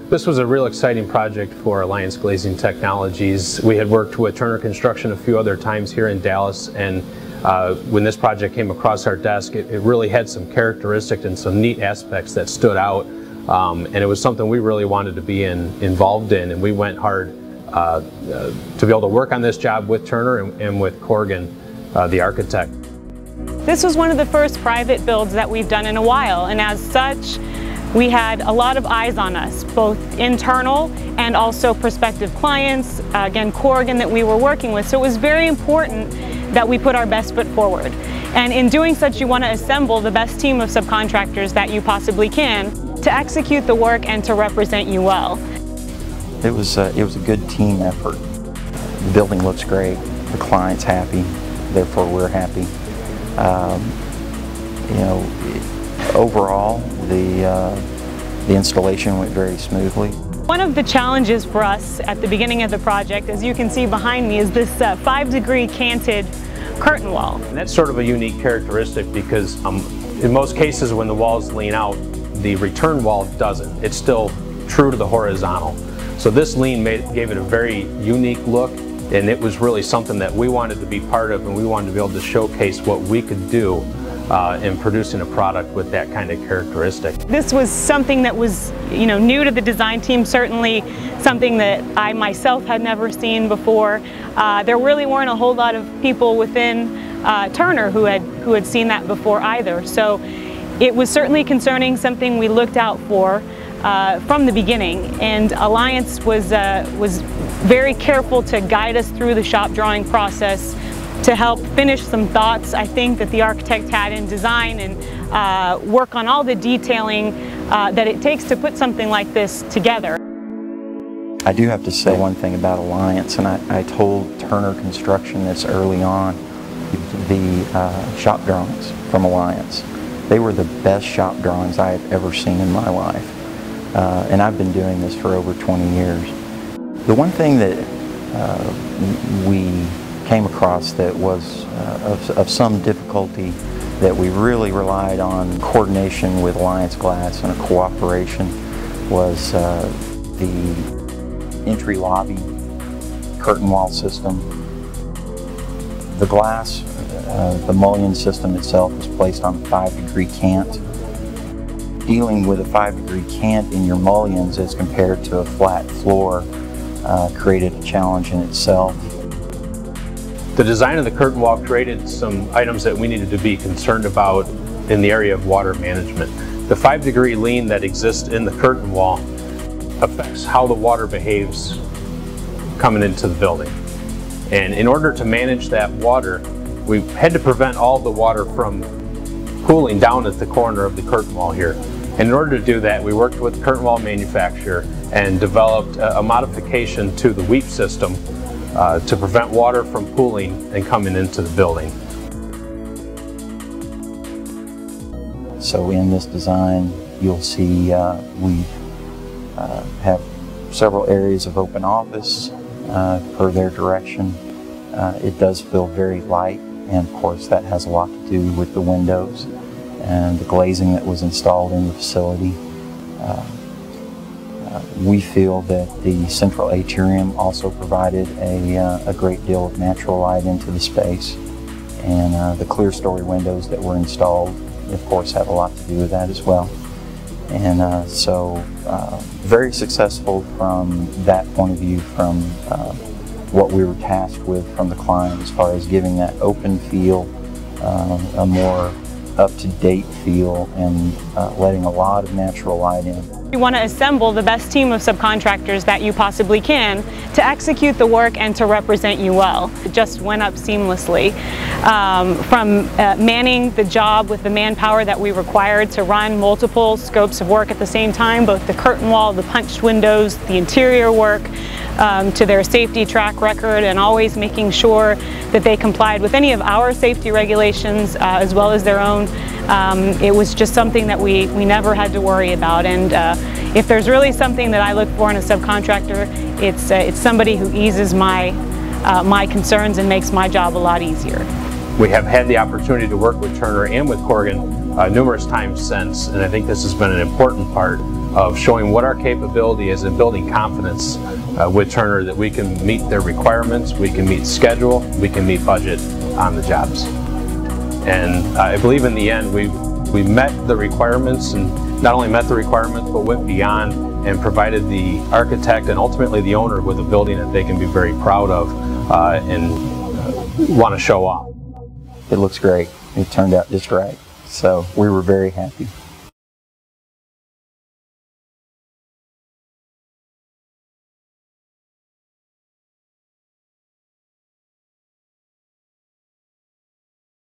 This was a real exciting project for Alliance Glazing Technologies. We had worked with Turner Construction a few other times here in Dallas, and when this project came across our desk, it really had some characteristics and some neat aspects that stood out, and it was something we really wanted to be involved in, and we went hard to be able to work on this job with Turner and with Corrigan, the architect. This was one of the first private builds that we've done in a while, and as such, we had a lot of eyes on us, both internal and also prospective clients, again, Corrigan that we were working with. So it was very important that we put our best foot forward. And in doing such, you want to assemble the best team of subcontractors that you possibly can to execute the work and to represent you well. It was a good team effort. The building looks great, the client's happy, therefore we're happy. Overall, the installation went very smoothly. One of the challenges for us at the beginning of the project, as you can see behind me, is this 5-degree canted curtain wall. And that's sort of a unique characteristic because in most cases when the walls lean out, the return wall doesn't. It's still true to the horizontal. So this lean gave it a very unique look, and it was really something that we wanted to be part of, and we wanted to be able to showcase what we could do in producing a product with that kind of characteristic. This was something that was, new to the design team, certainly something that I myself had never seen before. There really weren't a whole lot of people within Turner who had seen that before either. So it was certainly concerning, something we looked out for from the beginning, and Alliance was very careful to guide us through the shop drawing process to help finish some thoughts I think that the architect had in design, and work on all the detailing that it takes to put something like this together. I do have to say one thing about Alliance, and I told Turner Construction this early on, the shop drawings from Alliance. They were the best shop drawings I have ever seen in my life. And I've been doing this for over 20 years. The one thing that we came across that was of some difficulty, that we really relied on coordination with Alliance Glass and a cooperation, was the entry lobby curtain wall system. The glass, the mullion system itself, was placed on a 5-degree cant. Dealing with a 5-degree cant in your mullions as compared to a flat floor created a challenge in itself. The design of the curtain wall created some items that we needed to be concerned about in the area of water management. The 5-degree lean that exists in the curtain wall affects how the water behaves coming into the building. And in order to manage that water, we had to prevent all the water from pooling down at the corner of the curtain wall here. And in order to do that, we worked with the curtain wall manufacturer and developed a modification to the weep system to prevent water from pooling and coming into the building. So in this design, you'll see we have several areas of open office per their direction. It does feel very light, and of course that has a lot to do with the windows and the glazing that was installed in the facility. We feel that the central atrium also provided a great deal of natural light into the space, and the clear story windows that were installed, of course, have a lot to do with that as well. And so very successful from that point of view, from what we were tasked with from the client as far as giving that open feel, a more up-to-date feel, and letting a lot of natural light in. You want to assemble the best team of subcontractors that you possibly can to execute the work and to represent you well. It just went up seamlessly. From manning the job with the manpower that we required to run multiple scopes of work at the same time, both the curtain wall, the punched windows, the interior work, to their safety track record, and always making sure that they complied with any of our safety regulations as well as their own. It was just something that we never had to worry about, and if there's really something that I look for in a subcontractor, it's somebody who eases my concerns and makes my job a lot easier. We have had the opportunity to work with Turner and with Corrigan numerous times since, and I think this has been an important part of showing what our capability is and building confidence with Turner that we can meet their requirements, we can meet schedule, we can meet budget on the jobs. And I believe in the end we met the requirements, and not only met the requirements but went beyond and provided the architect and ultimately the owner with a building that they can be very proud of and want to show off. It looks great. It turned out just right. So we were very happy.